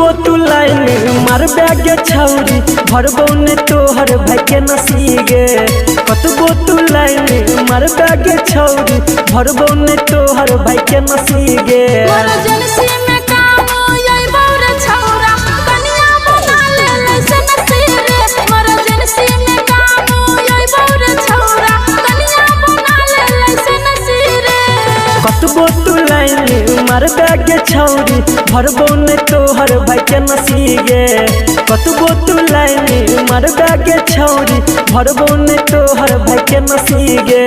कतबो तू लाइन मार बैगे छौरी भरबो ने तोहर भाई के नसीगे। कतबो तू लाइन मार बैगे छौरी भरबो ने तोहर भाई के नसीगे। कतबो तू लाइन मार बैगे छौरी भरबो ने तोहर भाई के नसीगे। कतबो तू लाइन मार बैगे छौरी भरबो ने तोहर भाई के नसीगे।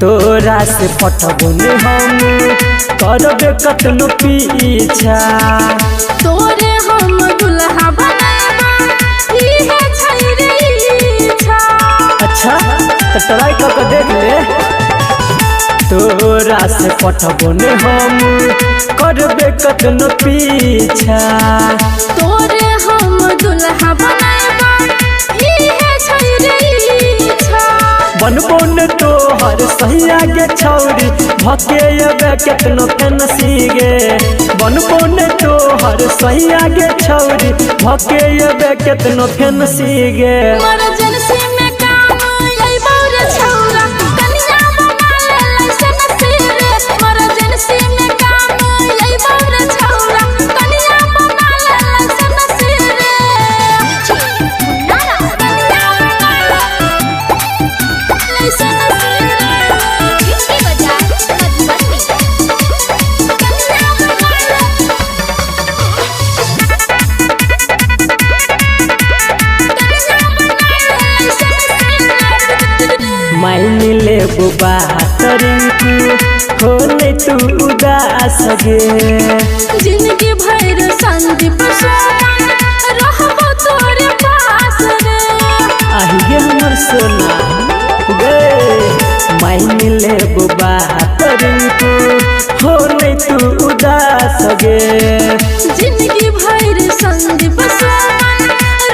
तोरा से पटबने हम करबे कतनो पीछा। तोरे हम दुल्हा बनाबा इहे छै रे इच्छा। अच्छा तो ट्राई करके देख ले। तोरा से पटबने हम करबे कतनो पीछा। तोरे हम दुल्हा बनाबा इहे छै रे इच्छा। बनबो ने तोहर सही आगे छौरी भके अबे केतनो फैंसीगे। बनबो ने तोहर सही आगे छौरी भके अबे केतनो फैंसीगे। इमरजेंसी में काम अइबौ रे छौरा कनिया बना ले लाइसेंस रे। इमरजेंसी में काम अइबौ रे छौरा कनिया बना ले लाइसेंस रे। नाना कनिया बना ले लाइसेंस माइन ले बुबा तरिंकू हो नहीं तू उदास गे। जिंदगी भर संदीप सोमन रहबो तोरे पास रे। आहिए हमर सोना गे। माइन ले बुबा तरिंकू हो नहीं तू उदास गे। जिंदगी भर संदीप सोमन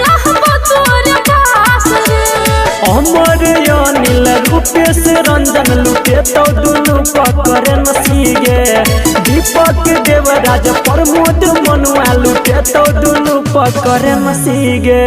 रहबो तोरे पास रे। अमर अनिल रूपेश रंजन लुटे तो दुनू पकड़े नसीगे। दीपक देवराज प्रमोद मनुआ लुटे तो दुनू पकड़े नसीगे।